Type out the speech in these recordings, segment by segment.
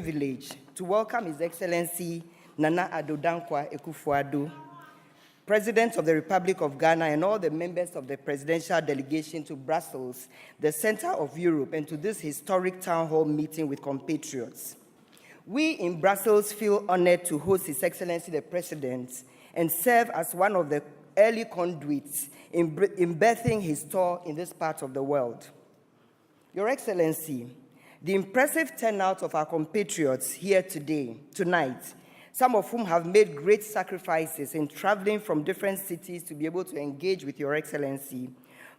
privilege to welcome His Excellency Nana Addo DANKWA Akufo-Addo, President of the Republic of Ghana, and all the members of the presidential delegation to Brussels, the center of Europe, and to this historic town hall meeting with compatriots. We in Brussels feel honored to host His Excellency the President and serve as one of the early conduits in birthing his tour in this part of the world. Your Excellency, the impressive turnout of our compatriots here tonight, some of whom have made great sacrifices in traveling from different cities to be able to engage with Your Excellency,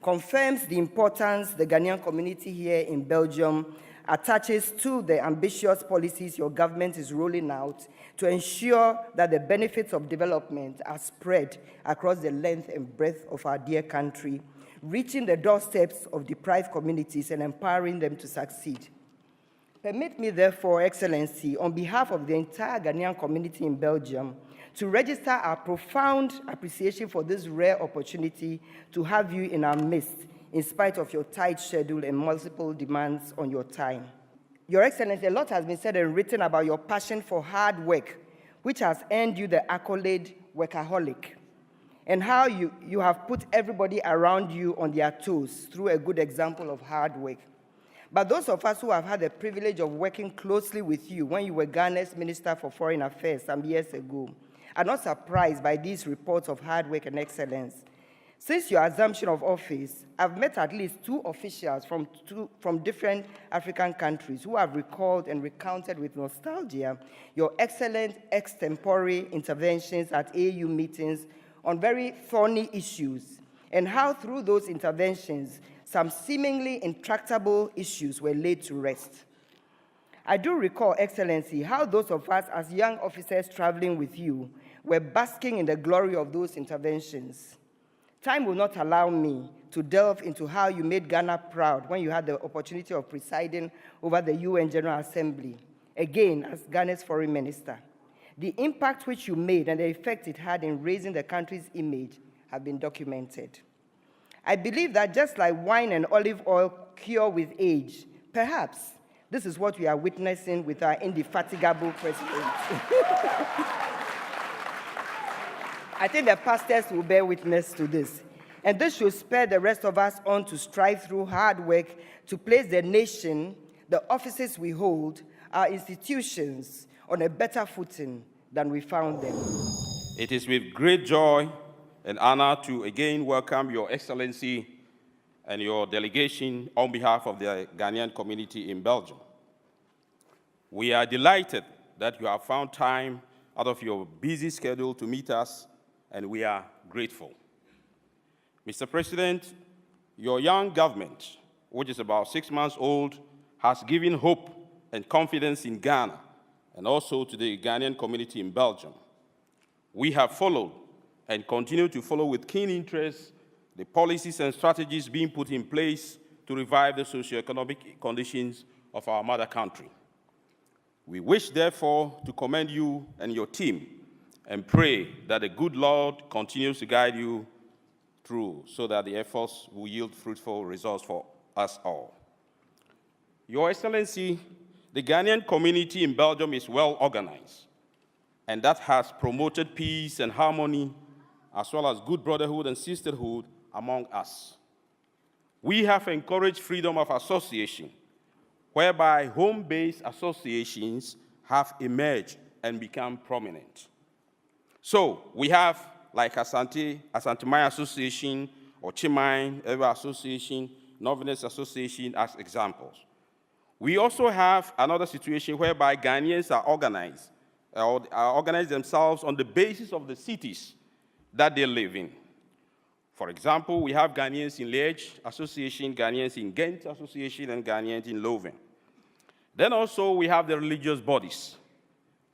confirms the importance the Ghanaian community here in Belgium attaches to the ambitious policies your government is rolling out to ensure that the benefits of development are spread across the length and breadth of our dear country, reaching the doorsteps of deprived communities and empowering them to succeed. Permit me, therefore, Excellency, on behalf of the entire Ghanaian community in Belgium, to register our profound appreciation for this rare opportunity to have you in our midst, in spite of your tight schedule and multiple demands on your time. Your Excellency, a lot has been said and written about your passion for hard work, which has earned you the accolade workaholic, and how you have put everybody around you on their toes through a good example of hard work. But those of us who have had the privilege of working closely with you when you were Ghana's Minister for Foreign Affairs some years ago are not surprised by these reports of hard work and excellence. Since your assumption of office, I've met at least 2 officials from different African countries who have recalled and recounted with nostalgia your excellent extempore interventions at AU meetings on very thorny issues, and how through those interventions, some seemingly intractable issues were laid to rest. I do recall, Excellency, how those of us as young officers traveling with you were basking in the glory of those interventions. Time will not allow me to delve into how you made Ghana proud when you had the opportunity of presiding over the UN General Assembly, again as Ghana's foreign minister. The impact which you made and the effect it had in raising the country's image have been documented. I believe that just like wine and olive oil cure with age, perhaps this is what we are witnessing with our indefatigable president. I think the pastors will bear witness to this. And this should spur the rest of us on to strive through hard work to place the nation, the offices we hold, our institutions on a better footing than we found them. It is with great joy and honor to again welcome Your Excellency and your delegation on behalf of the Ghanaian community in Belgium. We are delighted that you have found time out of your busy schedule to meet us, and we are grateful. Mr. President, your young government, which is about 6 months old, has given hope and confidence in Ghana and also to the Ghanaian community in Belgium. We have followed and continue to follow with keen interest the policies and strategies being put in place to revive the socio-economic conditions of our mother country. We wish, therefore, to commend you and your team and pray that the good Lord continues to guide you through so that the efforts will yield fruitful results for us all. Your Excellency, the Ghanaian community in Belgium is well organized, and that has promoted peace and harmony as well as good brotherhood and sisterhood among us. We have encouraged freedom of association, whereby home-based associations have emerged and become prominent. So we have, like Asante Maya Association, or Chimine, Eva Association, Novenes Association as examples. We also have another situation whereby Ghanaians are organized themselves on the basis of the cities that they live in. For example, we have Ghanaians in Liège Association, Ghanaians in Ghent Association, and Ghanaians in Leuven. Then also we have the religious bodies.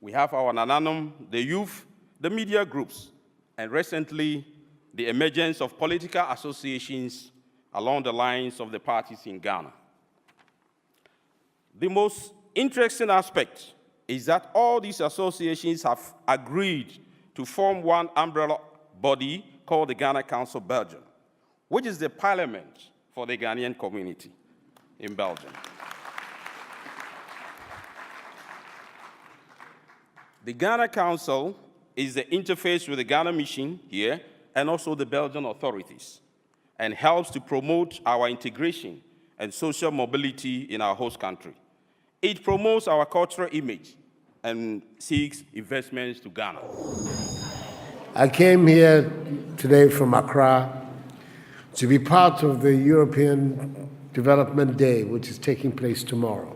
We have our Nananum, the youth, the media groups, and recently the emergence of political associations along the lines of the parties in Ghana. The most interesting aspect is that all these associations have agreed to form one umbrella body called the Ghana Council Belgium, which is the parliament for the Ghanaian community in Belgium. The Ghana Council is the interface with the Ghana Mission here and also the Belgian authorities, and helps to promote our integration and social mobility in our host country. It promotes our cultural image and seeks investments to Ghana. I came here today from Accra to be part of the European Development Day, which is taking place tomorrow.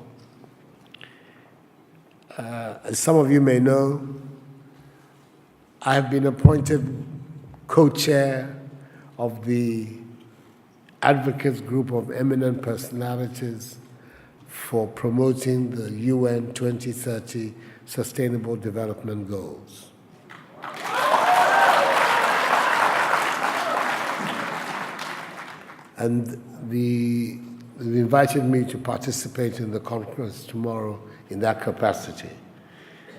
As some of you may know, I have been appointed co-chair of the advocates group of eminent personalities for promoting the UN 2030 Sustainable Development Goals. And they invited me to participate in the conference tomorrow in that capacity.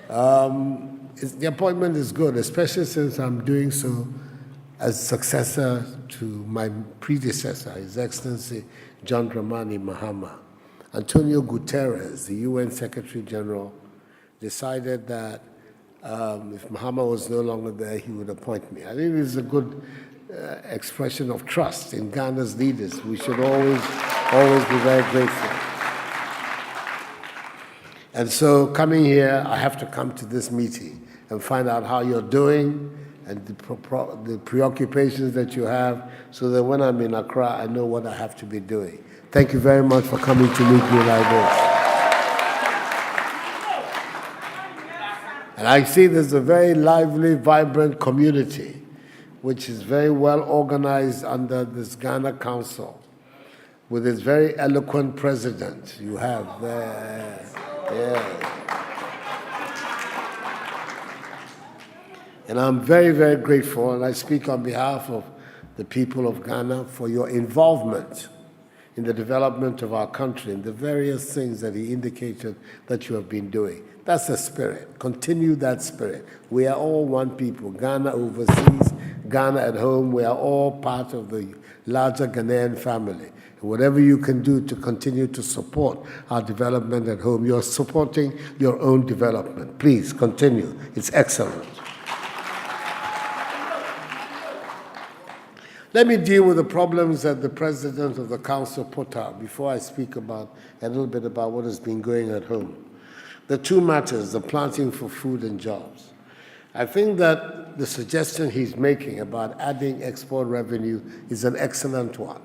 The appointment is good, especially since I'm doing so as successor to my predecessor, His Excellency John Dramani Mahama. Antonio Guterres, the UN Secretary General, decided that if Mahama was no longer there, he would appoint me. I think this is a good expression of trust in Ghana's leaders. We should always be very grateful. And so coming here, I have to come to this meeting and find out how you're doing and the preoccupations that you have, so that when I'm in Accra, I know what I have to be doing. Thank you very much for coming to meet me like this. And I see there's a very lively, vibrant community, which is very well organized under this Ghana Council, with its very eloquent president you have there. Yeah. And I'm very, very grateful, and I speak on behalf of the people of Ghana, for your involvement in the development of our country and the various things that he indicated that you have been doing. That's the spirit. Continue that spirit. We are all one people. Ghana overseas, Ghana at home, we are all part of the larger Ghanaian family. And whatever you can do to continue to support our development at home, you're supporting your own development. Please continue. It's excellent. Let me deal with the problems that the President of the Council put out before I speak about a little bit about what has been going at home. The two matters, the planting for food and jobs. I think that the suggestion he's making about adding export revenue is an excellent one.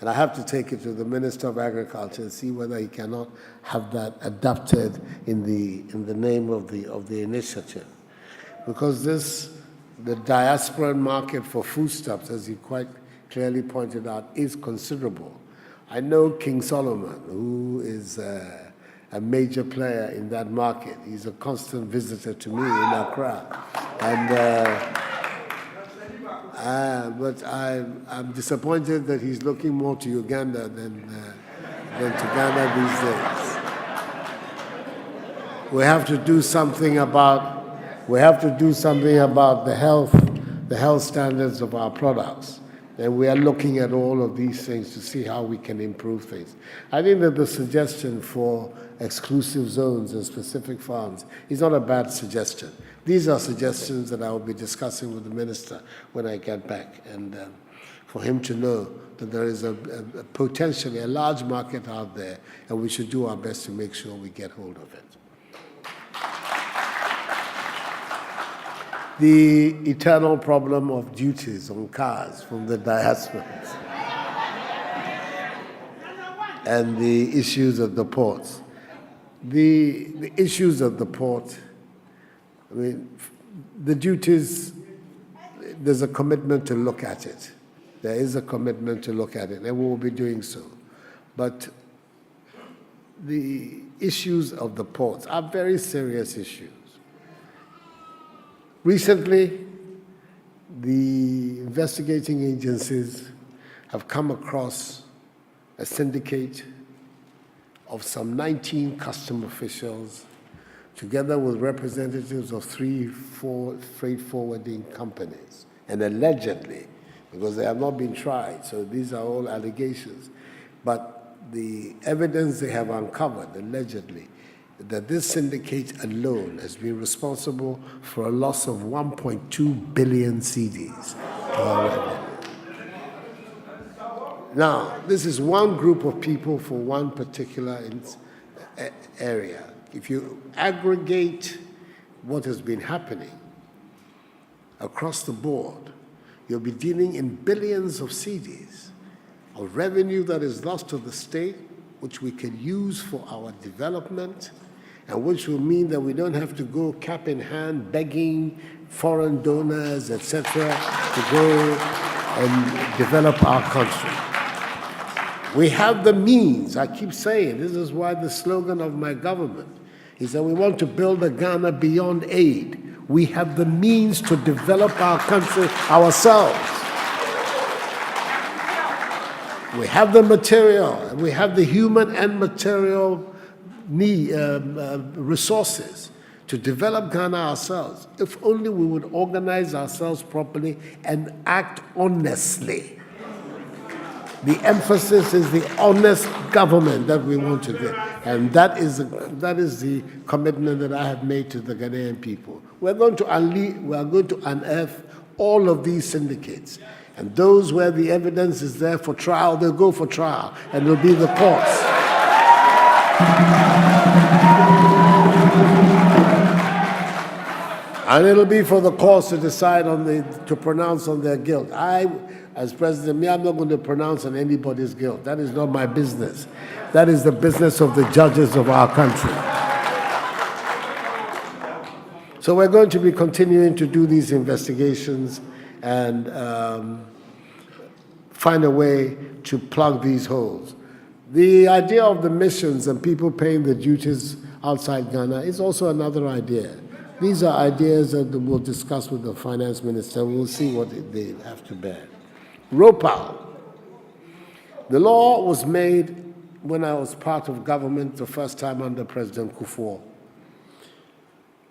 And I have to take it to the Minister of Agriculture and see whether he cannot have that adapted in the name of the initiative. Because the diasporan market for foodstuffs, as he quite clearly pointed out, is considerable. I know King Solomon, who is a major player in that market. He's a constant visitor to me in Accra. But I'm disappointed that he's looking more to Uganda than to Ghana these days. We have to do something about the health standards of our products. And we are looking at all of these things to see how we can improve things. I think that the suggestion for exclusive zones and specific farms is not a bad suggestion. These are suggestions that I will be discussing with the minister when I get back, and for him to know that there is a potentially a large market out there, and we should do our best to make sure we get hold of it. The eternal problem of duties on cars from the diasporans and the issues of the ports. The issues of the port, I mean, the duties, there's a commitment to look at it. There is a commitment to look at it, and we will be doing so. But the issues of the ports are very serious issues. Recently, the investigating agencies have come across a syndicate of some 19 custom officials, together with representatives of 3-4 freight forwarding companies. And allegedly, because they have not been tried, so these are all allegations, but the evidence they have uncovered, allegedly, that this syndicate alone has been responsible for a loss of 1.2 billion cedis to our revenue. Now, this is one group of people for one particular area. If you aggregate what has been happening across the board, you'll be dealing in billions of cedis of revenue that is lost to the state, which we can use for our development, and which will mean that we don't have to go cap in hand begging foreign donors, etc., to go and develop our country. We have the means. I keep saying, this is why the slogan of my government is that we want to build a Ghana beyond aid. We have the means to develop our country ourselves. We have the material, and we have the human and material resources to develop Ghana ourselves, if only we would organize ourselves properly and act honestly. The emphasis is the honest government that we want to get. And that is the commitment that I have made to the Ghanaian people. We are going to unearth all of these syndicates. And those where the evidence is there for trial, they'll go for trial, and it'll be the courts. And it'll be for the courts to decide to pronounce on their guilt. As president, I'm not going to pronounce on anybody's guilt. That is not my business. That is the business of the judges of our country. So we're going to be continuing to do these investigations and find a way to plug these holes. The idea of the missions and people paying the duties outside Ghana is also another idea. These are ideas that we'll discuss with the finance minister. We'll see what they have to bear. ROPAL. The law was made when I was part of government the first time under President Akufo-Addo.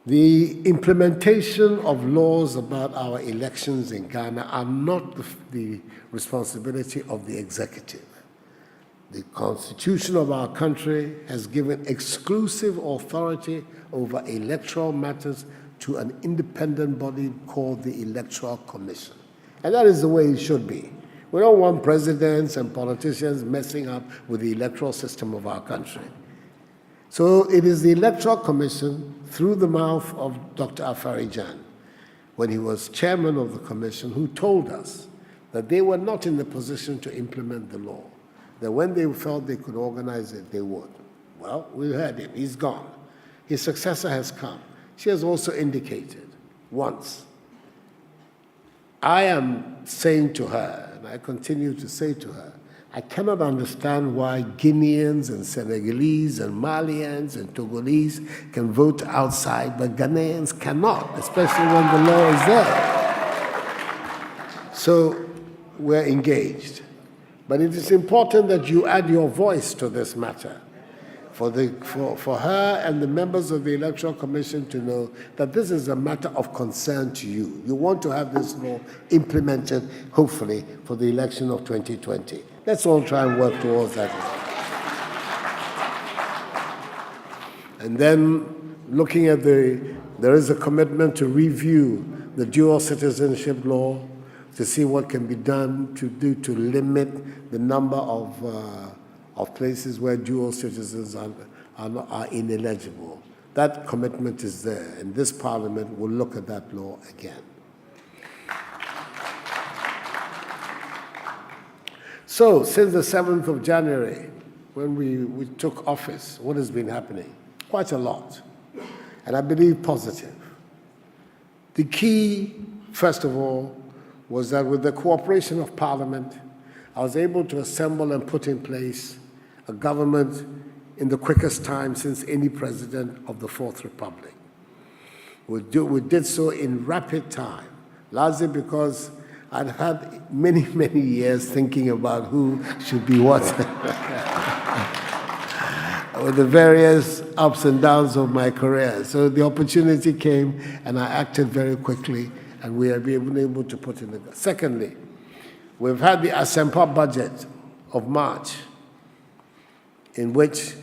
The implementation of laws about our elections in Ghana are not the responsibility of the executive. The Constitution of our country has given exclusive authority over electoral matters to an independent body called the Electoral Commission. And that is the way it should be. We don't want presidents and politicians messing up with the electoral system of our country. So it is the Electoral Commission, through the mouth of Dr. Afari-Jan, when he was chairman of the commission, who told us that they were not in the position to implement the law, that when they felt they could organize it, they would. Well, we heard him. He's gone. His successor has come. She has also indicated once. I am saying to her, and I continue to say to her, I cannot understand why Guineans and Senegalese and Malians and Togolese can vote outside, but Ghanaians cannot, especially when the law is there. So we're engaged. But it is important that you add your voice to this matter for her and the members of the Electoral Commission to know that this is a matter of concern to you. You want to have this law implemented, hopefully, for the election of 2020. Let's all try and work towards that. And then, looking at there is a commitment to review the dual citizenship law to see what can be done to limit the number of places where dual citizens are ineligible. That commitment is there, and this Parliament will look at that law again. So, since the 7th of January, when we took office, what has been happening? Quite a lot, and I believe positive. The key, first of all, was that with the cooperation of Parliament, I was able to assemble and put in place a government in the quickest time since any president of the Fourth Republic. We did so in rapid time, largely because I'd had many, many years thinking about who should be what. With the various ups and downs of my career. So the opportunity came, and I acted very quickly, and we have been able to put in the... Secondly, we've had the ACHEAMPONG budget of March, in which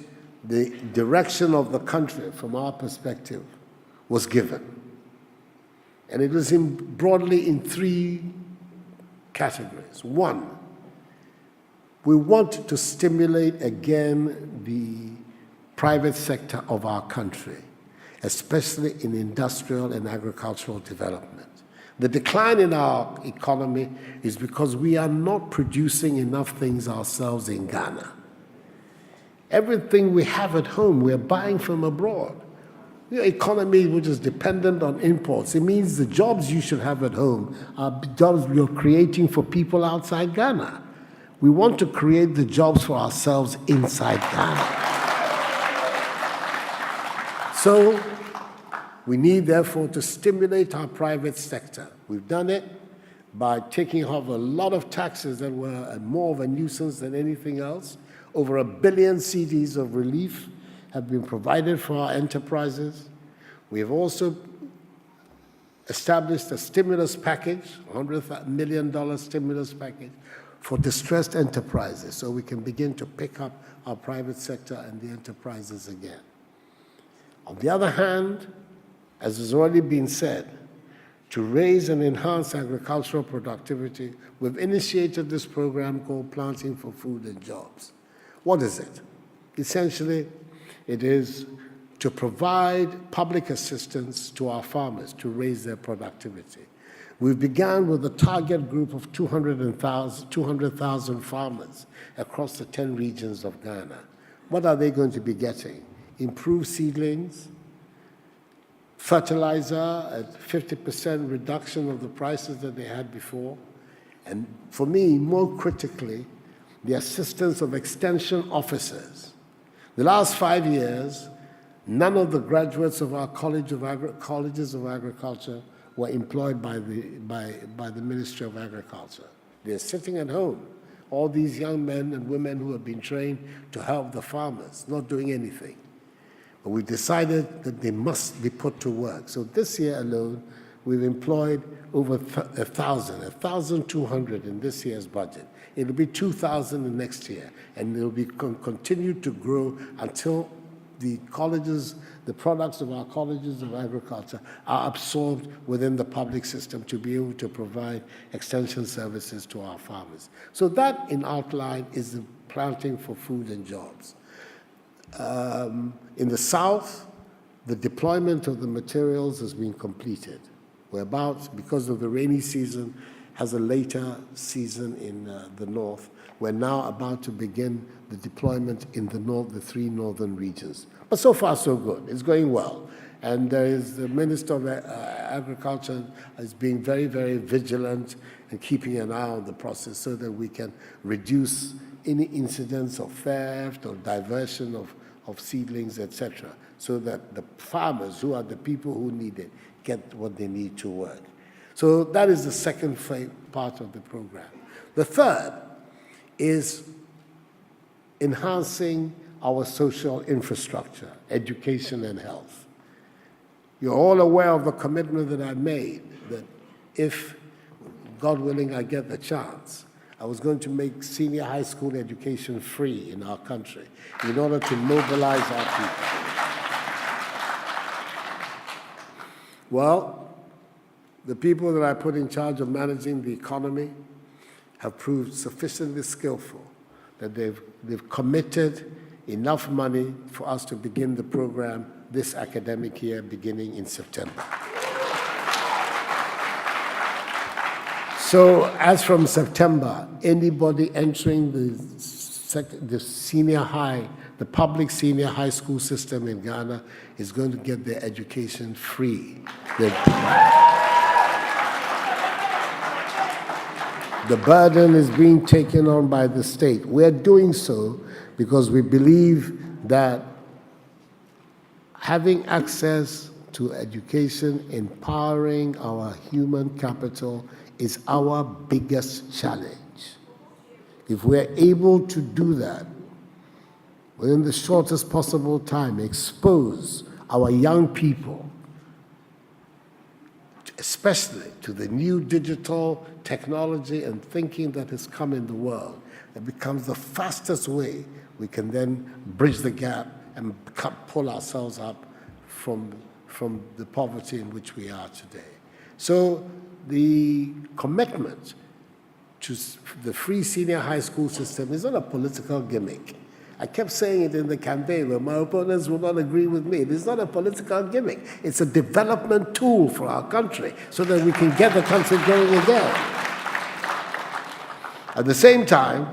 the direction of the country, from our perspective, was given. And it was broadly in three categories. One, we want to stimulate again the private sector of our country, especially in industrial and agricultural development. The decline in our economy is because we are not producing enough things ourselves in Ghana. Everything we have at home, we're buying from abroad. Your economy, which is dependent on imports, it means the jobs you should have at home are jobs you're creating for people outside Ghana. We want to create the jobs for ourselves inside Ghana. So we need, therefore, to stimulate our private sector. We've done it by taking off a lot of taxes that were more of a nuisance than anything else. Over 1 billion cedis of relief have been provided for our enterprises. We have also established a stimulus package, $100 million stimulus package for distressed enterprises, so we can begin to pick up our private sector and the enterprises again. On the other hand, as has already been said, to raise and enhance agricultural productivity, we've initiated this program called Planting for Food and Jobs. What is it? Essentially, it is to provide public assistance to our farmers to raise their productivity. We've begun with a target group of 200,000 farmers across the 10 regions of Ghana. What are they going to be getting? Improved seedlings, fertilizer at 50% reduction of the prices that they had before, and for me, more critically, the assistance of extension officers. The last 5 years, none of the graduates of our colleges of agriculture were employed by the Ministry of Agriculture. They're sitting at home. All these young men and women who have been trained to help the farmers, not doing anything. But we decided that they must be put to work. So this year alone, we've employed over 1,200 in this year's budget. It'll be 2,000 in next year, and it'll be continue to grow until the colleges, the products of our colleges of agriculture are absorbed within the public system to be able to provide extension services to our farmers. So that, in outline, is the Planting for Food and Jobs. In the south, the deployment of the materials has been completed. We're about, because of the rainy season, has a later season in the north. We're now about to begin the deployment in the north, the 3 northern regions. But so far, so good. It's going well. And there is the Minister of Agriculture is being very, very vigilant and keeping an eye on the process so that we can reduce any incidents of theft or diversion of seedlings, etc., so that the farmers, who are the people who need it, get what they need to work. So that is the second part of the program. The third is enhancing our social infrastructure, education and health. You're all aware of the commitment that I made, that if, God willing, I get the chance, I was going to make senior high school education free in our country in order to mobilize our people. Well, the people that I put in charge of managing the economy have proved sufficiently skillful that they've committed enough money for us to begin the program this academic year, beginning in September. So as from September, anybody entering the senior high, the public senior high school system in Ghana is going to get their education free. The burden is being taken on by the state. We're doing so because we believe that having access to education, empowering our human capital, is our biggest challenge. If we're able to do that within the shortest possible time, expose our young people, especially to the new digital technology and thinking that has come in the world, it becomes the fastest way we can then bridge the gap and pull ourselves up from the poverty in which we are today. So the commitment to the free senior high school system is not a political gimmick. I kept saying it in the campaign, but my opponents will not agree with me. It is not a political gimmick. It's a development tool for our country so that we can get the country going again. At the same time,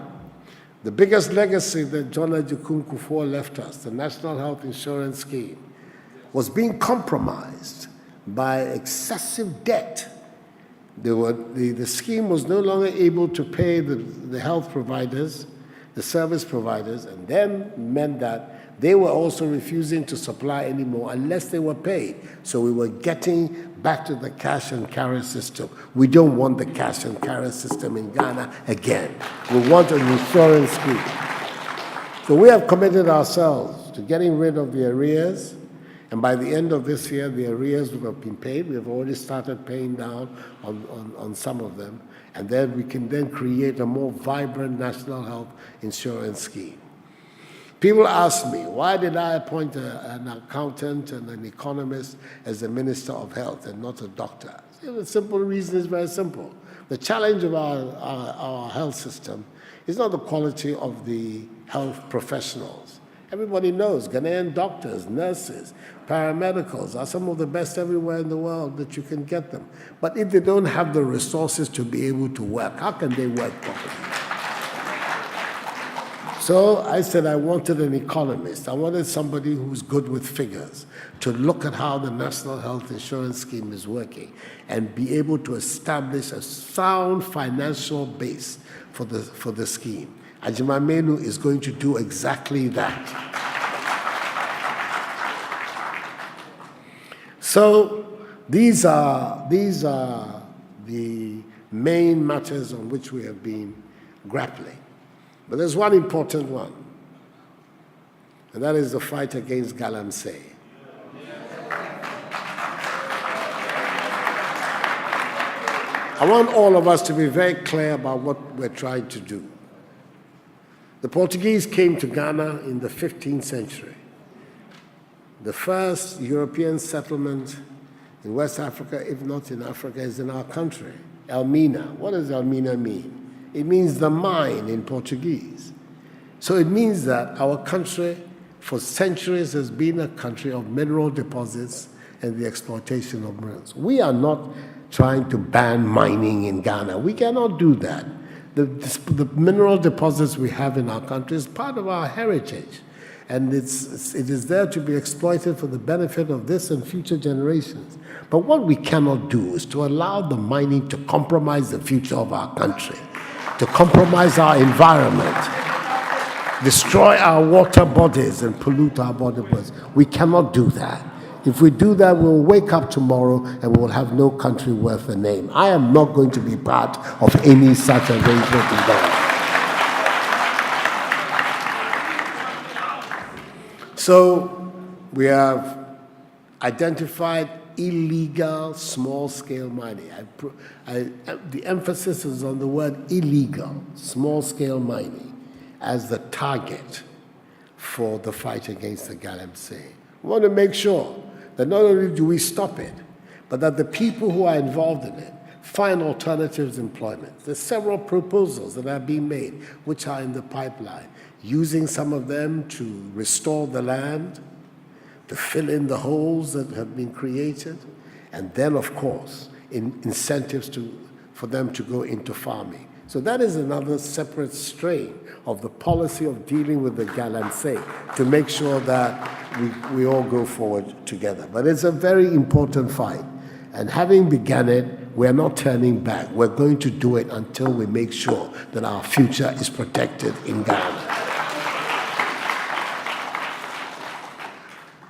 the biggest legacy that John Ajikun Kufuor left us, the National Health Insurance Scheme, was being compromised by excessive debt. The scheme was no longer able to pay the health providers, the service providers, and then meant that they were also refusing to supply anymore unless they were paid. So we were getting back to the cash and carry system. We don't want the cash and carry system in Ghana again. We want an insurance scheme. So we have committed ourselves to getting rid of the arrears, and by the end of this year, the arrears will have been paid. We have already started paying down on some of them, and then we can then create a more vibrant national health insurance scheme. People ask me, why did I appoint an accountant and an economist as the Minister of Health and not a doctor? The simple reason is very simple. The challenge of our health system is not the quality of the health professionals. Everybody knows Ghanaian doctors, nurses, paramedicals are some of the best everywhere in the world that you can get them. But if they don't have the resources to be able to work, how can they work properly? So I said I wanted an economist. I wanted somebody who's good with figures to look at how the National Health Insurance Scheme is working and be able to establish a sound financial base for the scheme. Ajimamenu is going to do exactly that. So these are the main matters on which we have been grappling. But there's one important one, and that is the fight against galamsey. I want all of us to be very clear about what we're trying to do. The Portuguese came to Ghana in the 15th century. The first European settlement in West Africa, if not in Africa, is in our country, Elmina. What does Elmina mean? It means the mine in Portuguese. So it means that our country for centuries has been a country of mineral deposits and the exploitation of minerals. We are not trying to ban mining in Ghana. We cannot do that. The mineral deposits we have in our country is part of our heritage, and it is there to be exploited for the benefit of this and future generations. But what we cannot do is to allow the mining to compromise the future of our country, to compromise our environment, destroy our water bodies and pollute our water bodies. We cannot do that. If we do that, we'll wake up tomorrow and we will have no country worth a name. I am not going to be part of any such arrangement in Ghana. So we have identified illegal small-scale mining. The emphasis is on the word illegal small-scale mining as the target for the fight against the galamsey. We want to make sure that not only do we stop it, but that the people who are involved in it find alternatives employment. There's several proposals that are being made, which are in the pipeline, using some of them to restore the land, to fill in the holes that have been created, and then, of course, incentives for them to go into farming. So that is another separate strain of the policy of dealing with the galamsey to make sure that we all go forward together. But it's a very important fight. And having begun it, we're not turning back. We're going to do it until we make sure that our future is protected in Ghana.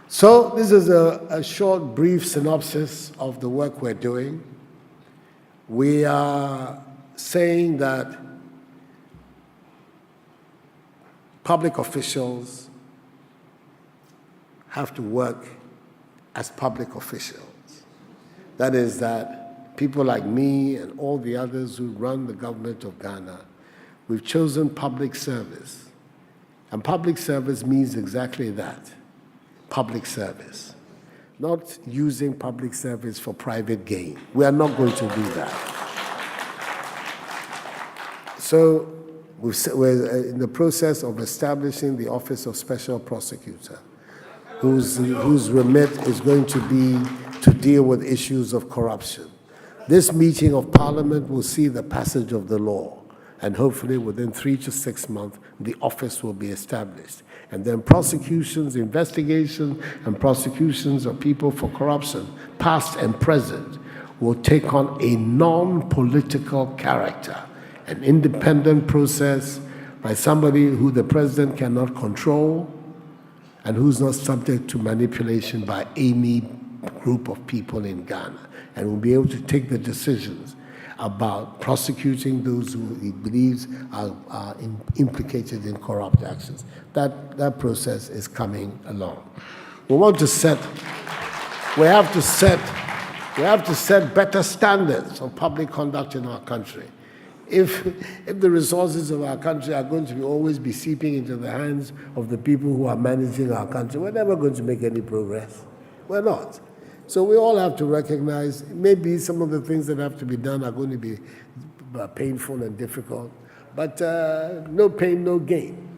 So this is a short, brief synopsis of the work we're doing. We are saying that public officials have to work as public officials. That is that people like me and all the others who run the government of Ghana, we've chosen public service. And public service means exactly that. public service, not using public service for private gain. We are not going to do that. So we're in the process of establishing the Office of Special Prosecutor, whose remit is going to be to deal with issues of corruption. This meeting of Parliament will see the passage of the law, and hopefully within 3 to 6 months, the office will be established. And then prosecutions, investigation, and prosecutions of people for corruption, past and present, will take on a non-political character, an independent process by somebody who the president cannot control and who's not subject to manipulation by any group of people in Ghana, and will be able to take the decisions about prosecuting those who he believes are implicated in corrupt actions. That process is coming along. We have to set better standards of public conduct in our country. If the resources of our country are going to always be seeping into the hands of the people who are managing our country, we're never going to make any progress. We're not. So we all have to recognize maybe some of the things that have to be done are going to be painful and difficult, but no pain, no gain.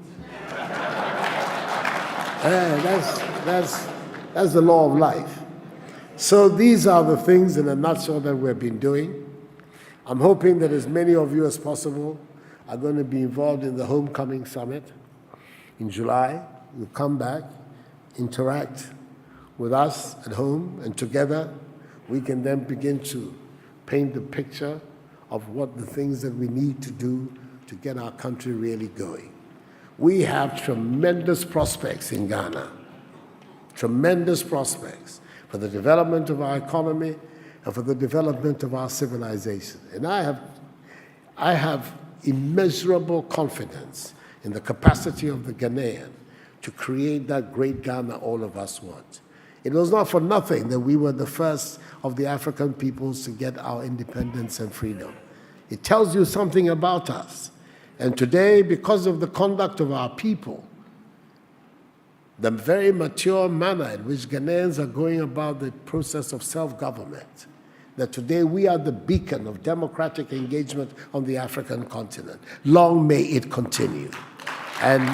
That's the law of life. So these are the things in a nutshell that we've been doing. I'm hoping that as many of you as possible are going to be involved in the Homecoming Summit in July. You'll come back, interact with us at home, and together we can then begin to paint the picture of what the things that we need to do to get our country really going. We have tremendous prospects in Ghana, tremendous prospects for the development of our economy and for the development of our civilization. And I have immeasurable confidence in the capacity of the Ghanaian to create that great Ghana all of us want. It was not for nothing that we were the first of the African peoples to get our independence and freedom. It tells you something about us. And today, because of the conduct of our people, the very mature manner in which Ghanaians are going about the process of self-government, that today we are the beacon of democratic engagement on the African continent. Long may it continue. And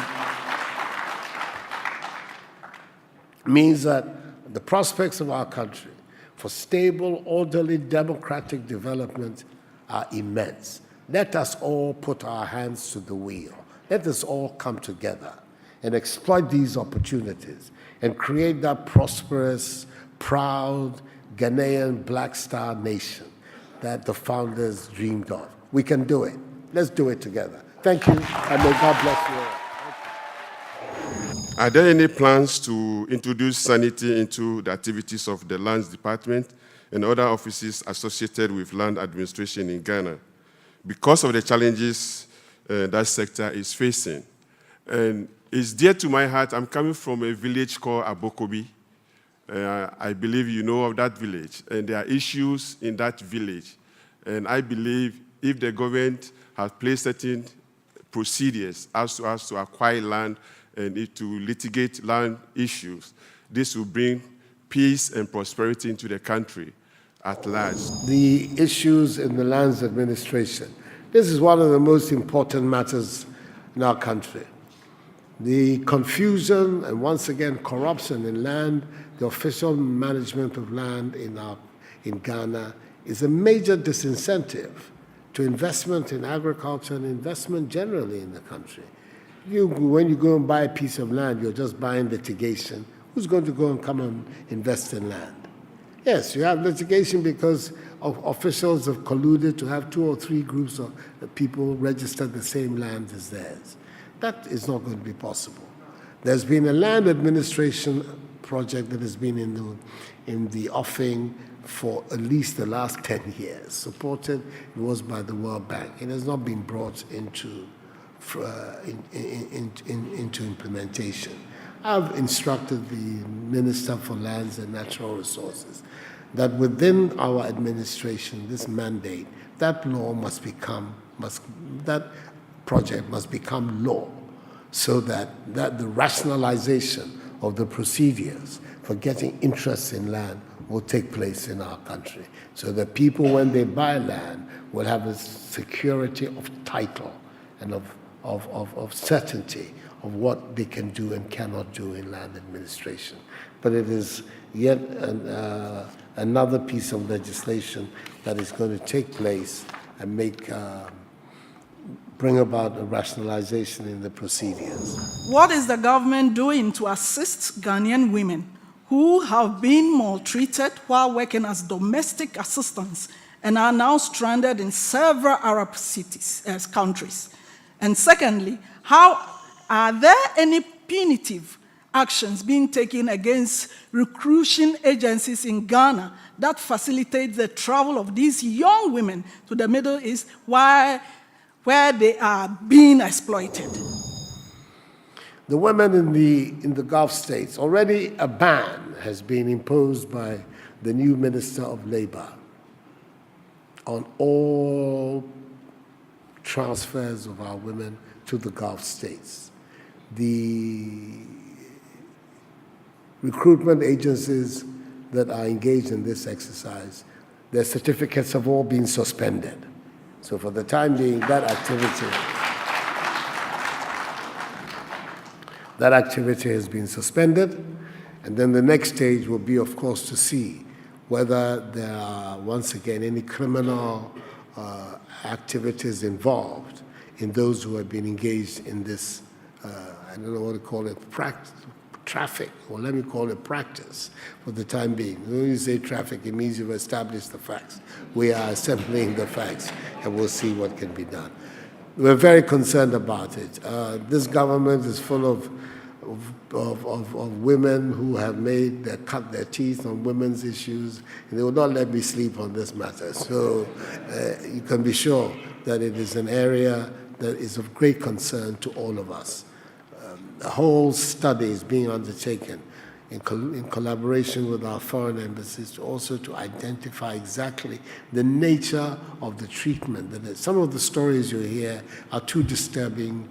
means that the prospects of our country for stable, orderly, democratic development are immense. Let us all put our hands to the wheel. Let us all come together and exploit these opportunities and create that prosperous, proud, Ghanaian Black Star nation that the founders dreamed of. We can do it. Let's do it together. Thank you, and may God bless you all. Are there any plans to introduce sanity into the activities of the Lands Department and other offices associated with land administration in Ghana because of the challenges that sector is facing? And it's dear to my heart. I'm coming from a village called Abokobi. I believe you know of that village, and there are issues in that village. And I believe if the government has placed certain procedures as to acquire land and to litigate land issues, this will bring peace and prosperity into the country at large. The issues in the lands administration. This is one of the most important matters in our country. The confusion and, once again, corruption in land, the official management of land in Ghana is a major disincentive to investment in agriculture and investment generally in the country. When you go and buy a piece of land, you're just buying litigation. Who's going to go and come and invest in land? Yes, you have litigation because officials have colluded to have 2 or 3 groups of people register the same land as theirs. That is not going to be possible. There's been a land administration project that has been in the offing for at least the last 10 years. Supported, it was by the World Bank. It has not been brought into implementation. I've instructed the Minister for Lands and Natural Resources that within our administration, this mandate, that project must become law, so that the rationalization of the procedures for getting interest in land will take place in our country. So that people, when they buy land, will have a security of title and of certainty of what they can do and cannot do in land administration. But it is yet another piece of legislation that is going to take place and bring about a rationalization in the procedures. What is the government doing to assist Ghanaian women who have been maltreated while working as domestic assistants and are now stranded in several Arab countries? And secondly, are there any punitive actions being taken against recruiting agencies in Ghana that facilitate the travel of these young women to the Middle East where they are being exploited? The women in the Gulf states, already a ban has been imposed by the new Minister of Labor on all transfers of our women to the Gulf states. The recruitment agencies that are engaged in this exercise, their certificates have all been suspended. So for the time being, that activity has been suspended. And then the next stage will be, of course, to see whether there are, once again, any criminal activities involved in those who have been engaged in this, I don't know what to call it, traffic, or let me call it practice for the time being. When you say traffic, it means you've established the facts. We are assembling the facts, and we'll see what can be done. We're very concerned about it. This government is full of women who have cut their teeth on women's issues, and they will not let me sleep on this matter. So you can be sure that it is an area that is of great concern to all of us. A whole study is being undertaken in collaboration with our foreign embassies also to identify exactly the nature of the treatment. Some of the stories you hear are too disturbing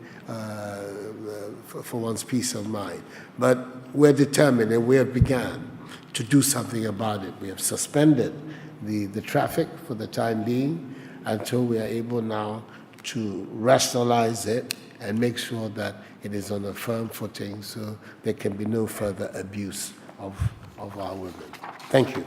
for one's peace of mind. But we're determined, and we have begun to do something about it. We have suspended the traffic for the time being until we are able now to rationalize it and make sure that it is on a firm footing so there can be no further abuse of our women. Thank you.